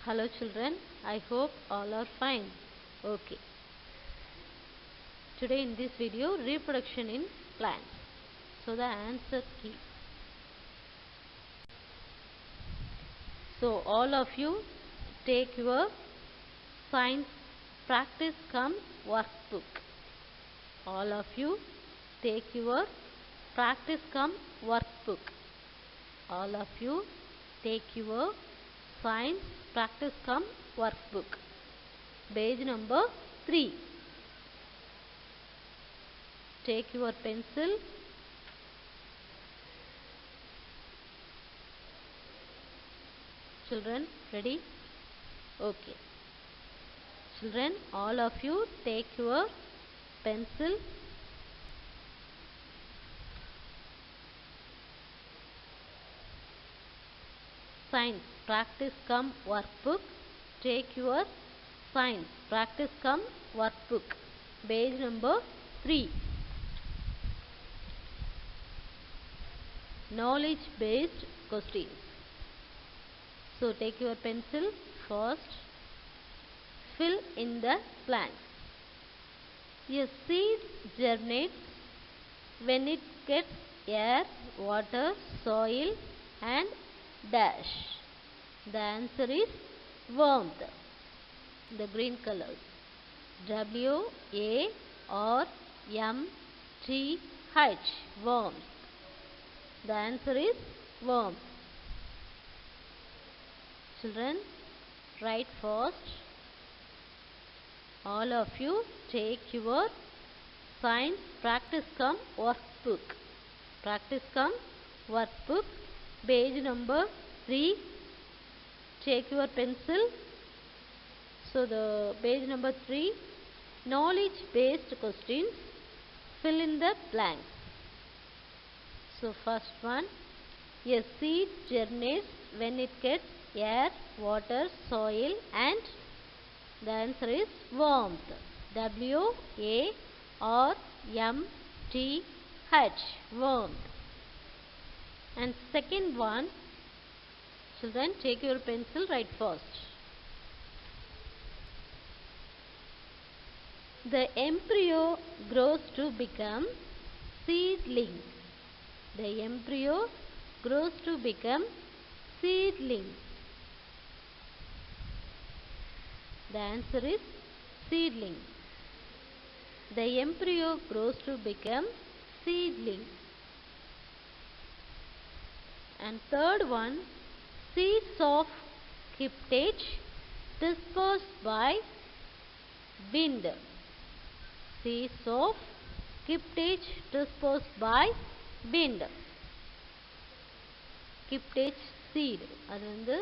Hello children, I hope all are fine. Okay. Today in this video, reproduction in plants. So the answer key. So all of you take your science practice come workbook. All of you take your practice come workbook. All of you take your science practice come workbook. Page number 3. Take your pencil. Children, ready? Okay. Children, all of you take your pencil. Science practice come workbook. Take your science practice come workbook. Page number 3. Knowledge based questions. So take your pencil first. Fill in the blanks. A seed germinates when it gets air, water, soil and dash. The answer is warmth. The green colors. W-A-R-M-T-H. Warmth. The answer is warmth. Children, write fast. All of you take your science practice come workbook. Practice come workbook. Page number 3. Take your pencil. So the page number 3. Knowledge based questions. Fill in the blanks. So first one. A seed germinates when it gets air, water, soil and the answer is warmth. W-A-R-M-T-H. Warmth. And second one, children, take your pencil, write first. The embryo grows to become seedling. The embryo grows to become seedling. The answer is seedling. The embryo grows to become seedling. And third one, seeds of cryptage dispersed by wind. Seeds of cryptage dispersed by wind. Cryptage seed. அது வந்து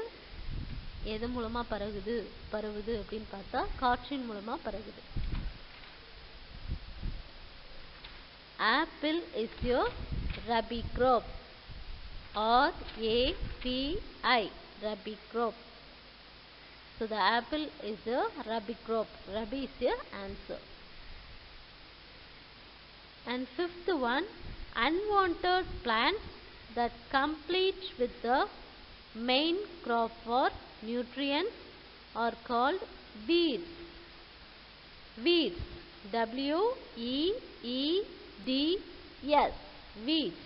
எது மூலமா பரவுது அப்படின்னு பார்த்தா காற்றின் மூலமா பரவுது. Apple is your rabi crop. R-A-B-I. Rabi crop. So the apple is a rabi crop. Rabi is your answer. And fifth one, unwanted plants that compete with the main crop for nutrients are called weeds. Weeds. W-E-E-D-S. Weeds.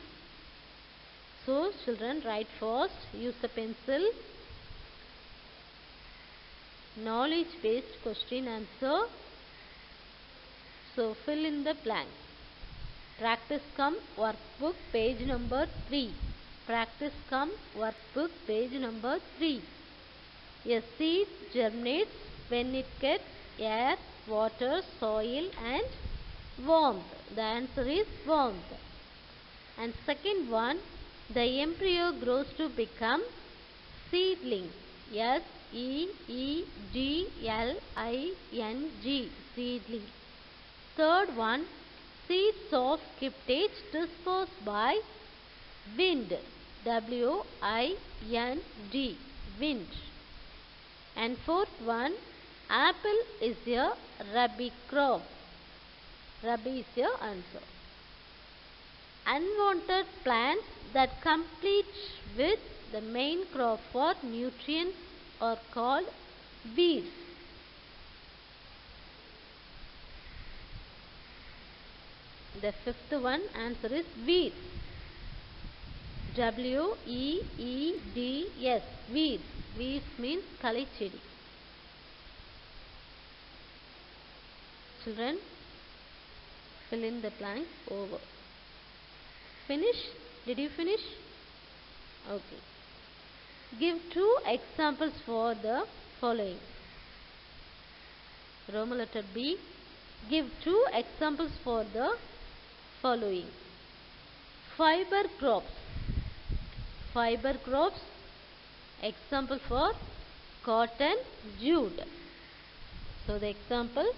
So children, write first. Use the pencil. Knowledge based question answer. So fill in the blanks. Practice come workbook page number 3. Practice come workbook page number 3. A seed germinates when it gets air, water, soil and warmth. The answer is warmth. And second one, the embryo grows to become seedling. S-E-E-D-L-I-N-G. Seedling. Third one, seeds of cryptage dispersed by wind. W-I-N-D. Wind. And fourth one, apple is a rabi crop. Rabi is your answer. Unwanted plants that compete with the main crop for nutrients are called weeds. The fifth one answer is weeds. W-E-E-D-S, weeds. Weeds means kalichedi. Children, fill in the blank over. Finish? Did you finish? Okay. Give 2 examples for the following. Roman letter B. Give 2 examples for the following. Fiber crops. Fiber crops. Example for cotton, jute. So the example,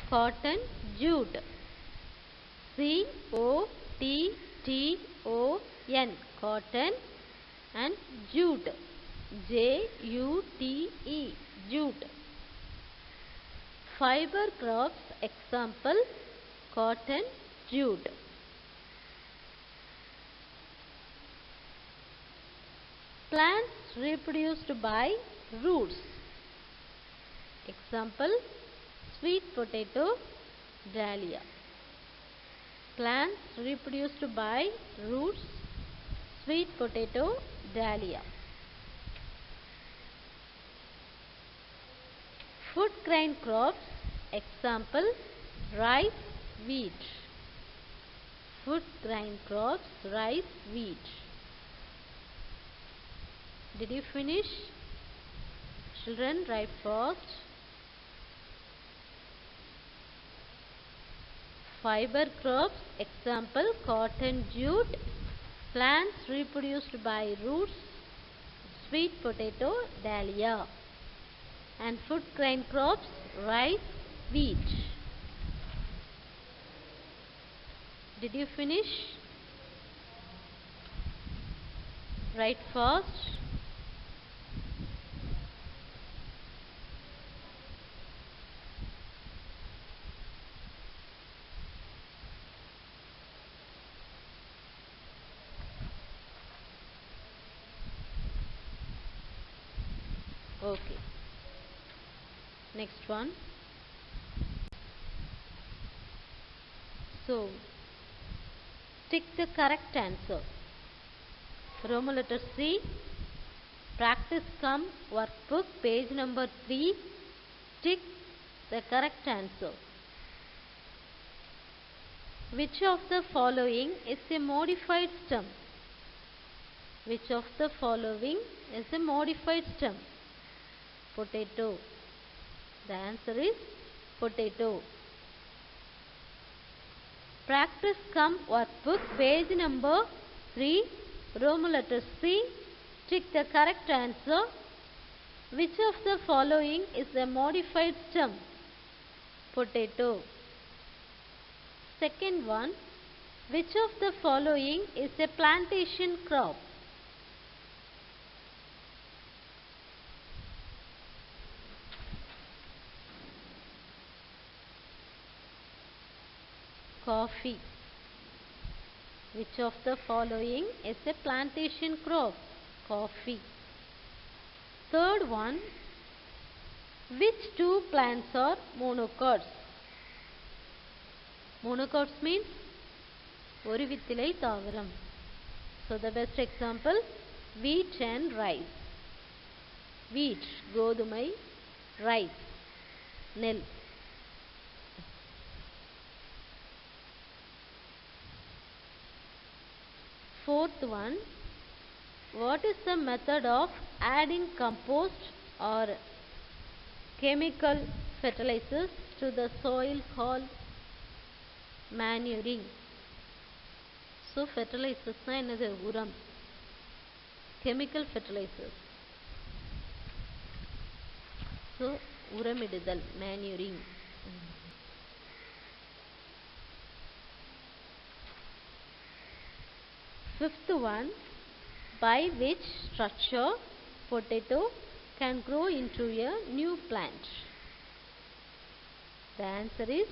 cotton, jute. C-O-T-T-O-N, cotton, and jute, J-U-T-E, jute. Fiber crops, example, cotton, jute. Plants reproduced by roots. Example, sweet potato, dahlia. Plants reproduced by roots, sweet potato, dahlia. Food grain crops, example, rice, wheat. Food grain crops, rice, wheat. Did you finish? Children, write fast. Fiber crops, example, cotton, jute. Plants reproduced by roots, sweet potato, dahlia. And food grain crops, rice, wheat. Did you finish? Write fast. Okay. Next one. So, tick the correct answer. Roman letter C. Practice come workbook, page number 3. Tick the correct answer. Which of the following is a modified stem? Which of the following is a modified stem? Potato. The answer is potato. Practice come workbook, page number 3, Roman letter C. Tick the correct answer. Which of the following is a modified stem? Potato. Second one. Which of the following is a plantation crop? Coffee. Which of the following is a plantation crop? Coffee. Third one. Which two plants are monocots? Monocots means oru vittilai thavaram. So the best example, wheat and rice. Wheat, godumai, rice, nil. Fourth one, what is the method of adding compost or chemical fertilizers to the soil called manuring? So fertilizers na enadhu uram, chemical fertilizers. So uramidudal, manuring. Fifth one, by which structure potato can grow into a new plant? The answer is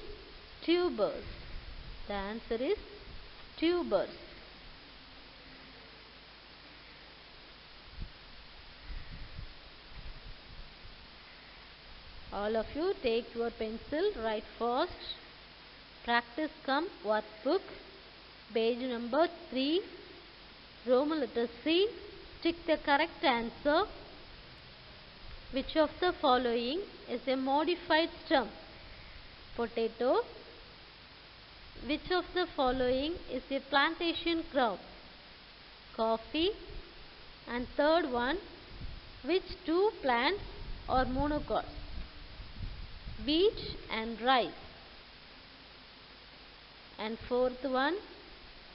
tubers. The answer is tubers. All of you take your pencil, write fast. Practice come workbook, page number 3, Roman letter C. Tick the correct answer. Which of the following is a modified stem? Potato. Which of the following is a plantation crop? Coffee. And third one, which two plants are monocots? Wheat and rice. And fourth one,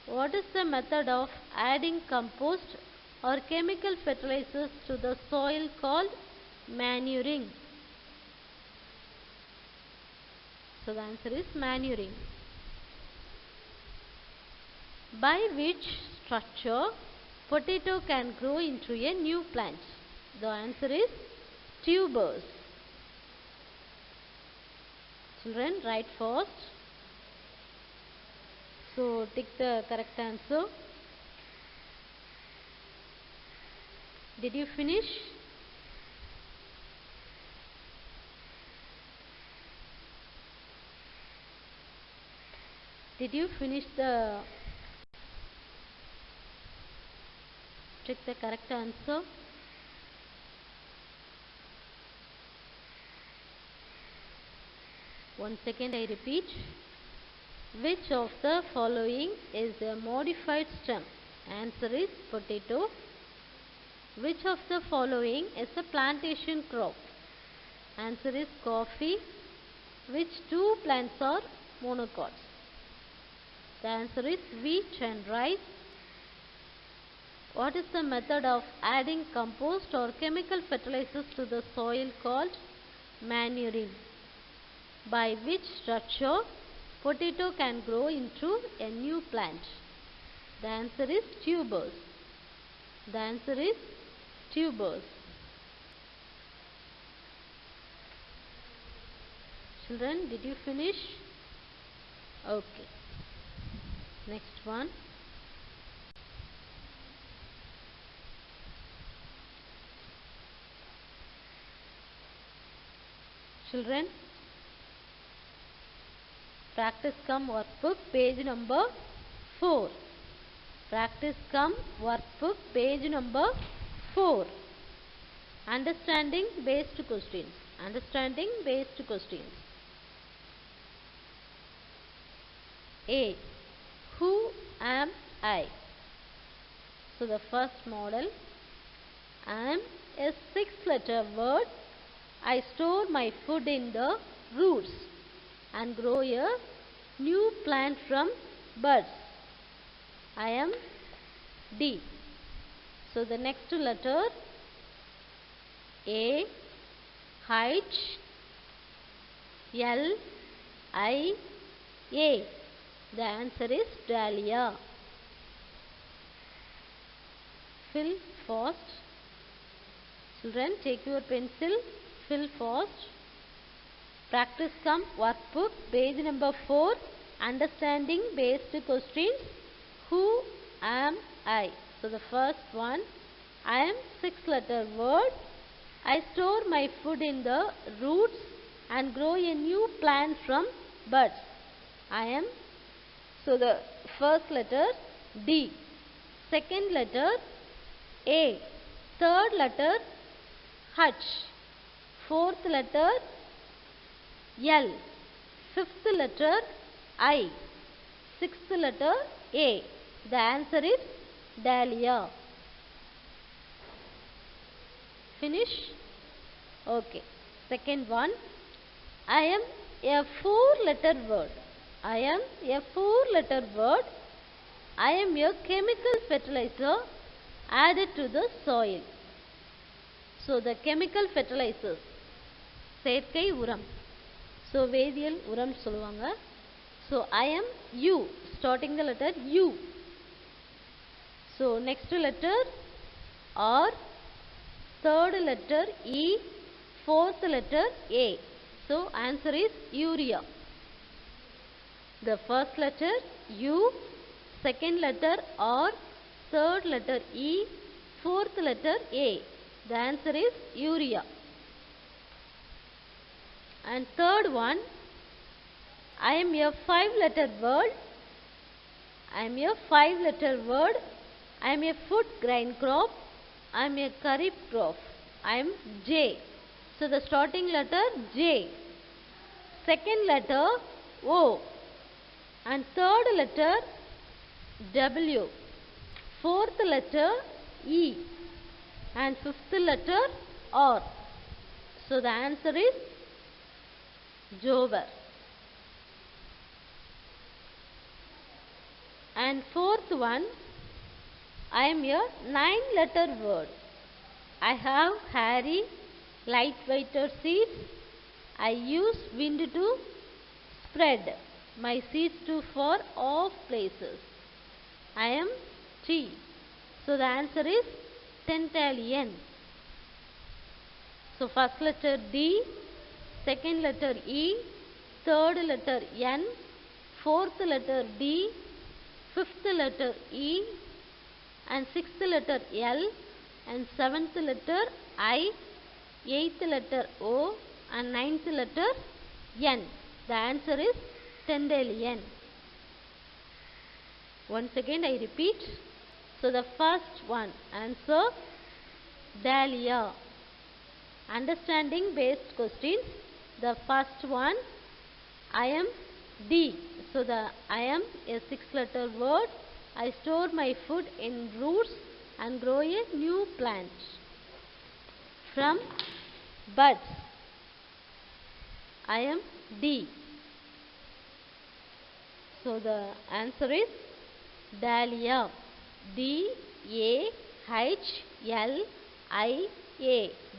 what is the method of adding compost or chemical fertilizers to the soil called manuring? So the answer is manuring. By which structure potato can grow into a new plant? The answer is tubers. Children, write fast. So tick the correct answer. Did you finish? Did you finish the tick the correct answer? Once again I repeat. Which of the following is a modified stem? Answer is potato. Which of the following is a plantation crop? Answer is coffee. Which two plants are monocots? The answer is wheat and rice. What is the method of adding compost or chemical fertilizers to the soil called manuring? By which structure potato can grow into a new plant? The answer is tubers. The answer is tubers. Children, did you finish? Okay. Next one. Children, practice come workbook, page number 4. Practice come workbook, page number 4. Understanding based questions. Understanding based questions. A. Who am I? So the first model. I am a 6-letter word. I store my food in the roots and grow a new plant from buds. I am D. So the next letter A, H, L, I, A. The answer is dahlia. Fill fast. Children, take your pencil. Fill fast. Practice come workbook, page number 4. Understanding based questions. Who am I? So the first one, I am 6-letter word. I store my food in the roots and grow a new plant from buds. I am. So the first letter D. Second letter A. Third letter H. Fourth letter L. Fifth letter I. Sixth letter A. The answer is dahlia. Finish? Okay. Second one. I am a 4-letter word. I am a 4-letter word. I am a chemical fertilizer added to the soil. So the chemical fertilizers. செயற்கை உரம். So வேதியியல் உரம் சொல்லுவாங்க. So I am U. Starting the letter U. So next letter R. Third letter E. Fourth letter A. So answer is urea. The first letter U. Second letter R. Third letter E. Fourth letter A. The answer is urea. And third one, I am a 5-letter word. I am a 5-letter word. I am a food grain crop. I am a kharif crop. I am J. So the starting letter J. Second letter O. And third letter W. Fourth letter E. And fifth letter R. So the answer is Jover. And fourth one, I am a 9-letter word. I have hairy, light-weighted seeds. I use wind to spread my seeds to far off places. I am T. So the answer is Tantalian. So first letter D, second letter E, third letter N, fourth letter D, fifth letter E, and sixth letter L, and seventh letter I, eighth letter O, and ninth letter N. The answer is Tendalian. Once again I repeat. So the first one answer Dahlia. Understanding based questions. The first one, I am D. So the I am a 6-letter word. I store my food in roots and grow a new plant from buds. I am D. So the answer is Dahlia. D-A-H-L-I-A.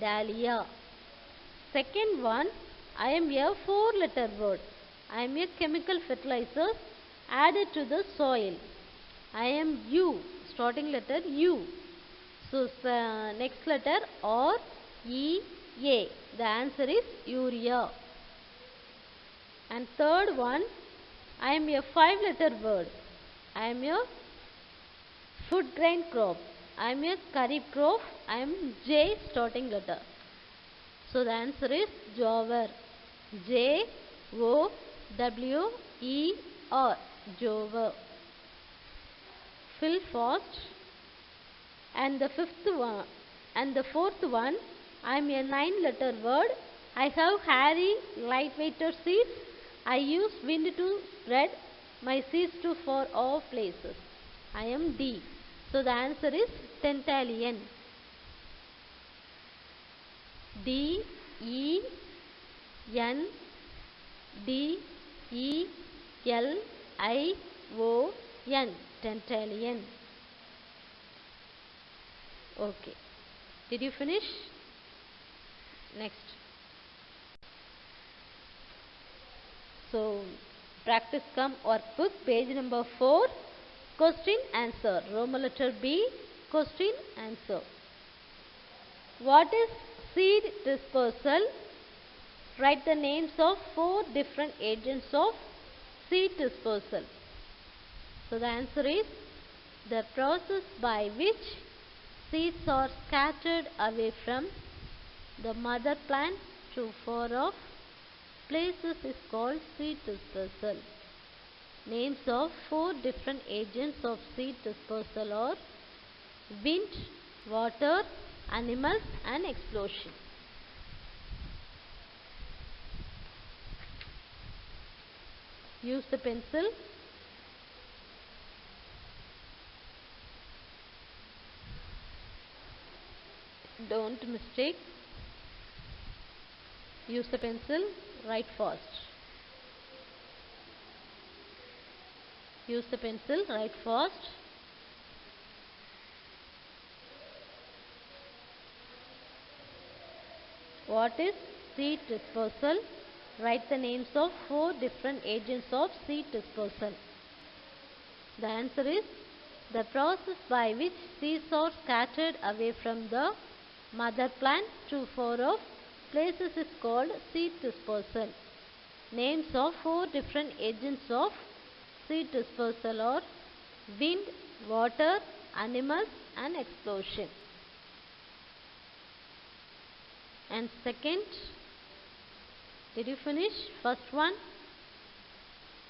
Dahlia. Second one, I am a 4-letter word. I am a chemical fertilizer added to the soil. I am U. Starting letter U. So next letter R E A. The answer is urea. And third one, I am a 5-letter word. I am a food grain crop. I am a kharif crop. I am J starting letter. So the answer is Jover. J-O-W-E-R. Jover. Fill fast. And the fourth one, I am a 9-letter word. I have hairy, light-weighted seeds. I use wind to spread my seeds to far off places. I am D. So the answer is Tantalian. D E N D E L I O N. Tantalian. Okay. Did you finish? Next. So, practice come workbook, page number 4. Question answer. Roman letter B. Question answer. What is seed dispersal? Write the names of 4 different agents of seed dispersal. So the answer is the process by which seeds are scattered away from the mother plant to far off places is called seed dispersal. Names of 4 different agents of seed dispersal are wind, water, animals, and explosion. Use the pencil. Don't mistake. Use the pencil. Write fast. Use the pencil. Write fast. What is seed dispersal? Write the names of 4 different agents of seed dispersal. The answer is the process by which seeds are scattered away from the mother plant to far off places is called seed dispersal. Names of 4 different agents of seed dispersal are wind, water, animals, and explosion. And second, Did you finish first one?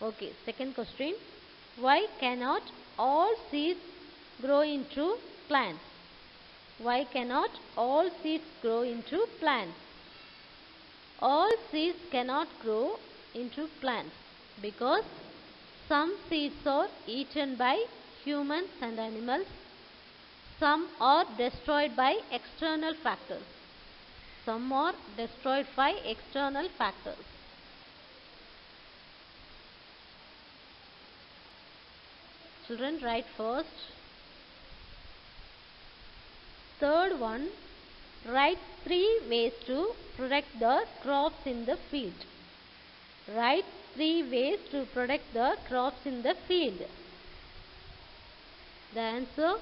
Okay, second question. Why cannot all seeds grow into plants? Why cannot all seeds grow into plants? All seeds cannot grow into plants because some seeds are eaten by humans and animals. Some are destroyed by external factors. Some are destroyed by external factors. Children, write first. Third one, write 3 ways to protect the crops in the field. Write 3 ways to protect the crops in the field. The answer,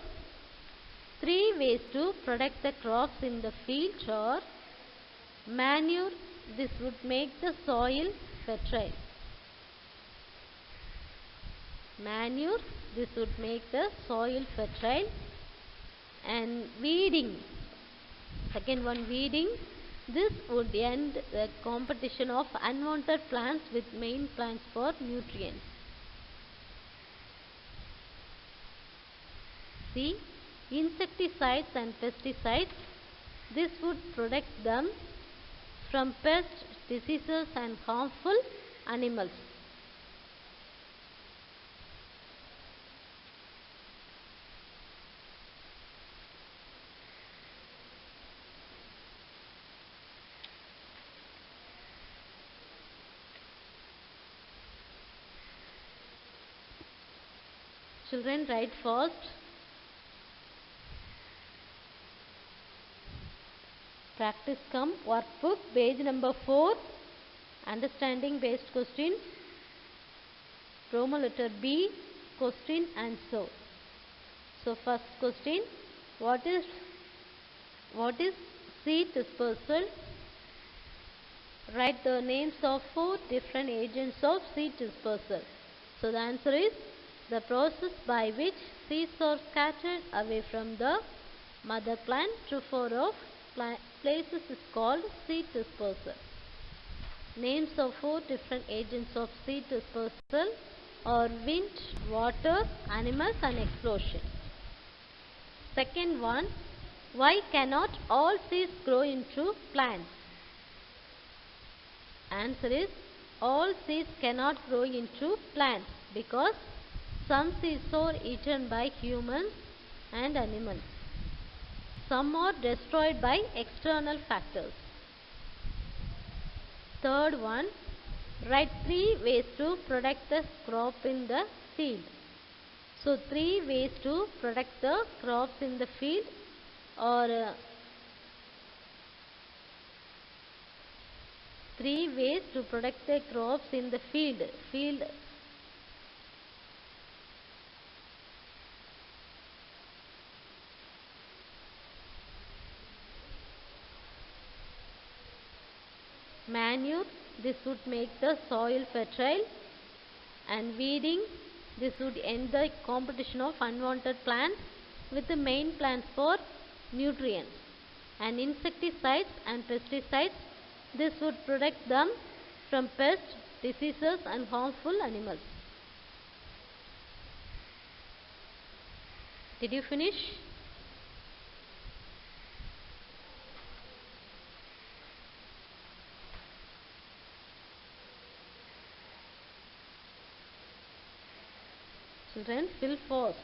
3 ways to protect the crops in the field are manure, this would make the soil fertile. Manure, this would make the soil fertile. And weeding, second one, weeding, this would end the competition of unwanted plants with main plants for nutrients. C, insecticides and pesticides, this would protect them from pests, diseases and harmful animals. Children, write first. Practice come workbook, page number 4, understanding based questions, Roman letter B, question answer. So first question, what is seed dispersal? Write the names of 4 different agents of seed dispersal. So the answer is the process by which seeds are scattered away from the mother plant to 4 of places is called seed dispersal. Names of 4 different agents of seed dispersal are wind, water, animals and explosion. Second one, why cannot all seeds grow into plants? Answer is all seeds cannot grow into plants because some seeds are eaten by humans and animals. Some are destroyed by external factors. Third one, write 3 ways to protect the crop in the field. So 3 ways to protect the crops in the field are 3 ways to protect the crops in the field. Manure, this would make the soil fertile, and weeding, this would end the competition of unwanted plants with the main plants for nutrients, and insecticides and pesticides, this would protect them from pests, diseases and harmful animals. Did you finish? Children, fill fast.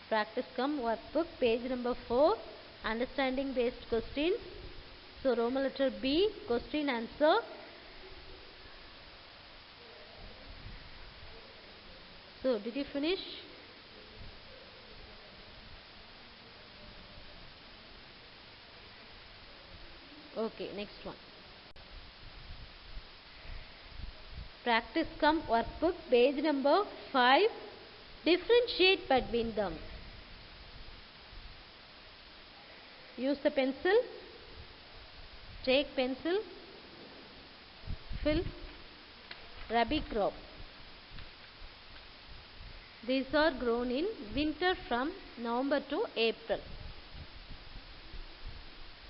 Practice come workbook, page number 4, understanding based questions. So Roman letter B, question answer. So did you finish? Okay, next one. Practice come workbook, page number 5, differentiate between them. Use the pencil. Take pencil. Fill. Rabi crop. These are grown in winter from November to April.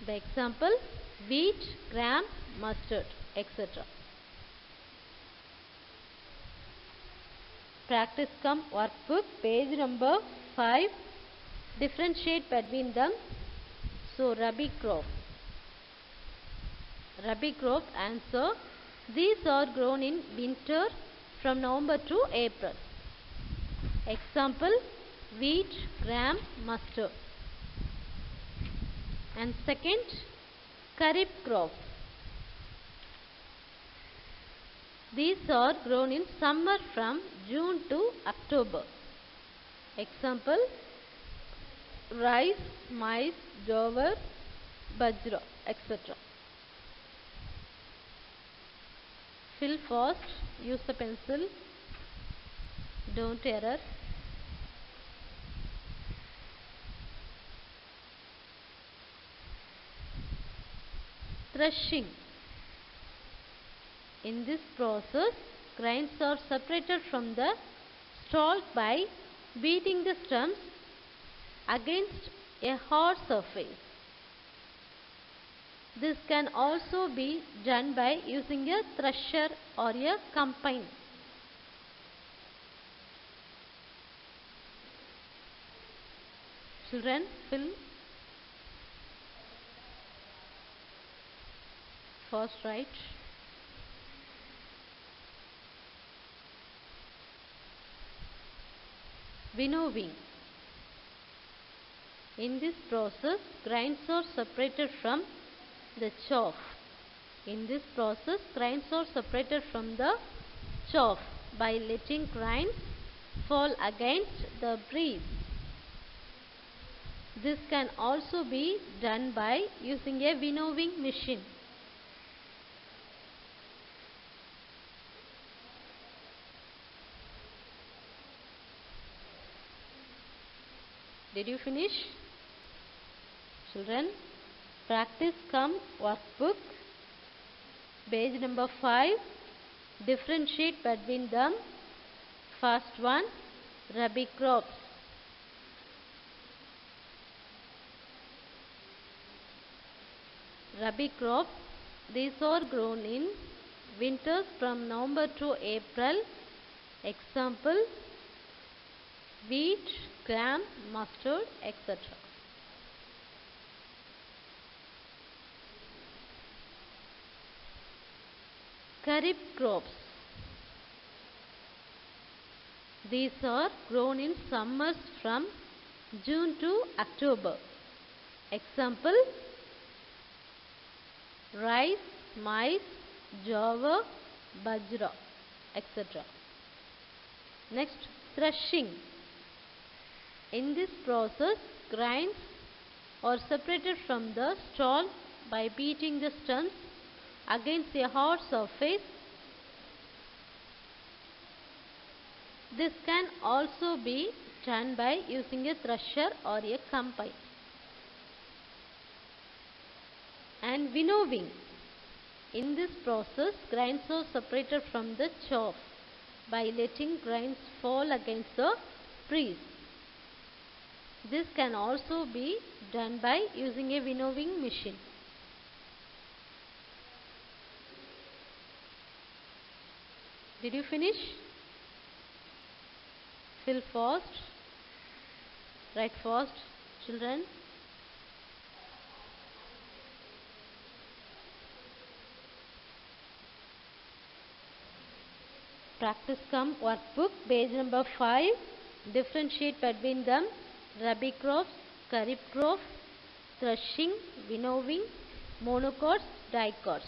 The example, wheat, gram, mustard, etc. Practice come workbook, page number 5. Differentiate between them. So, Rabi crop. Rabi crop answer. These are grown in winter from November to April. Example, wheat, gram, mustard. And second, Kharif crop. These are grown in summer from June to October. Example, rice, maize, jowar, bajra, etc. Fill fast, use the pencil, don't error. Threshing. In this process, grains are separated from the stalk by beating the stems against a hard surface. This can also be done by using a thresher or a combine. Children, fill. First write. Winnowing. In this process, grains are separated from the chaff. In this process, grains are separated from the chaff by letting grains fall against the breeze. This can also be done by using a winnowing machine. Did you finish? Children, practice come workbook, page number 5. Differentiate between them. First one, Rabi crops. Rabi crop, these are grown in winters from November to April. Example, wheat, gram, mustard, etc. Kharif crops. These are grown in summers from June to October. Example, rice, maize, jowar, bajra, etc. Next, threshing. In this process, grains are separated from the stalk by beating the stems against a hard surface. This can also be done by using a thresher or a combine. And winnowing. In this process, grains are separated from the chaff by letting grains fall against the breeze. This can also be done by using a winnowing machine. Did you finish? Fill fast. Write fast, children. Practice come workbook, page number 5. Differentiate between them. Rabi crops, Kharif crops, threshing, winnowing, monocots, dicots.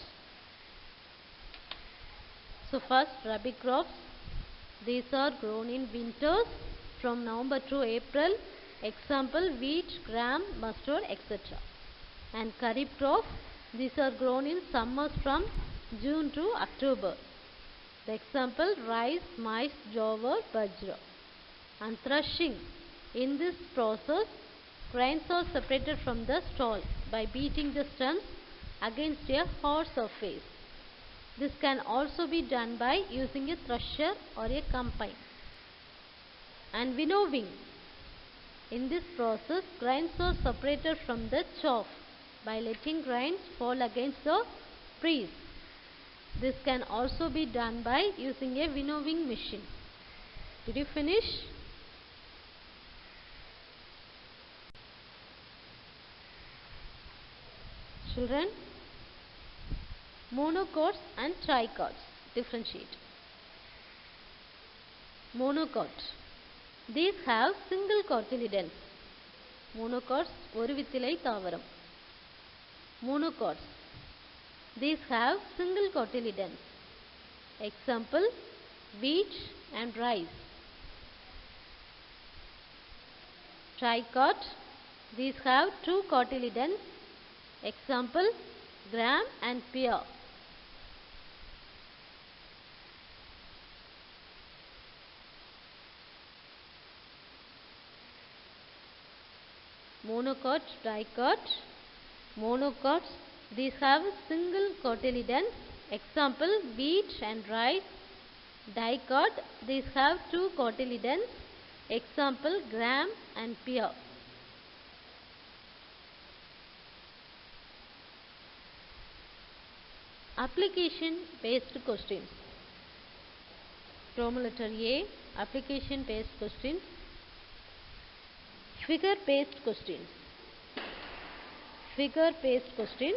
So first, Rabi crops. These are grown in winters from November to April. Example, wheat, gram, mustard, etc. And Kharif crops. These are grown in summers from June to October. The example, rice, maize, jowar, bajra. And threshing. In this process, grains are separated from the stalk by beating the stems against a hard surface. This can also be done by using a thresher or a combine. And winnowing. In this process, grains are separated from the chaff by letting grains fall against the trees. This can also be done by using a winnowing machine. Did you finish? Children, monocots and tricots. Differentiate. Monocot. These have single cotyledons. Monocots oru vittilai thavaram. Monocots. These have single cotyledons. Example, wheat and rice. Tricot. These have two cotyledons. Example, gram and pear. Monocot, tricot. Monocots, these have single cotyledons. Example, wheat and rice. Dicot, these have two cotyledons. Example, gram and pear. Application based questions. Roman letter A, application based questions. Figure based questions. Figure based questions.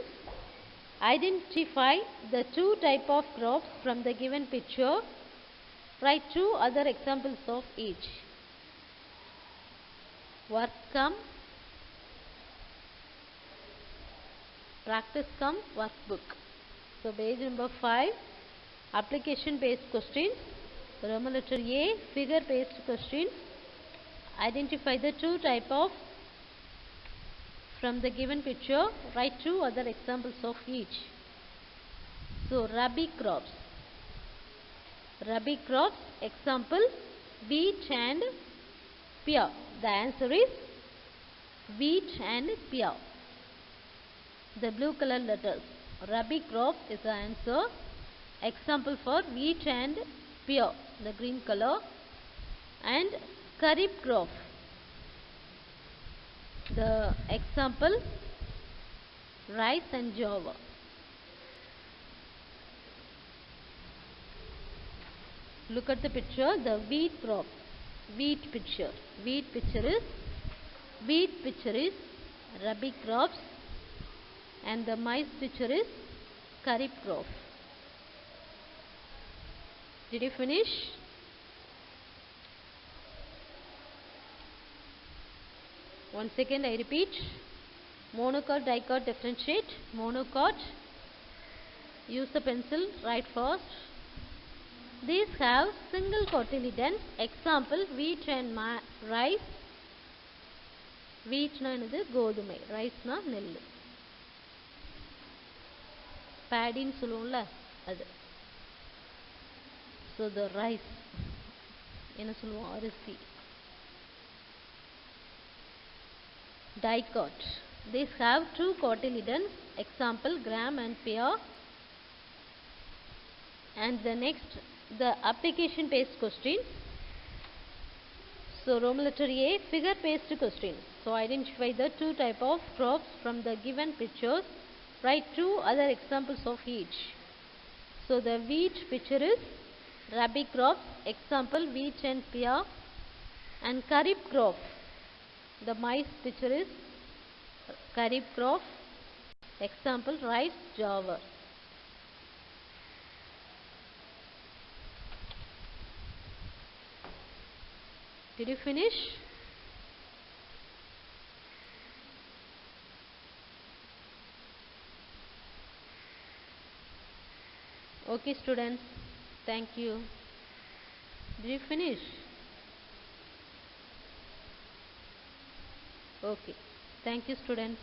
Identify the two types of crops from the given picture. Write two other examples of each. Work come, practice come, workbook. So page number 5, application based questions. Roman letter A, figure based questions. Identify the two types of from the given picture. Write two other examples of each. So Rabi crops. Rabi crops, example, wheat and pear. The answer is wheat and pear. The blue color letters. Rabi crop is the answer. Example for wheat and pear, the green color. And Kharif crop. The example, rice and jowar. Look at the picture, the wheat crop. Wheat picture. Wheat picture is Rabi crops, and the maize picture is Kharif crop. Did you finish? Once again I repeat. Monocot, dicot, differentiate. Monocot. Use the pencil, write fast. These have single cotyledons. Example, wheat and rice. Wheat na enadhu godumai, rice na nellu. Paddy nu solluvoம்ல அது. So the rice என்ன சொல்லுவோம், அரிசி. Dicot. These have two cotyledons. Example, gram and pear. And the next, the application based question. So Roman letter A, figure based question. So identify the two types of crops from the given pictures. Write two other examples of each. So the wheat picture is Rabi crops. Example, wheat and pear. And Kharif crop. The maize picture is Kharif crop. Example, rice, jowar. Did you finish? Okay students, thank you. Did you finish? Okay, thank you students.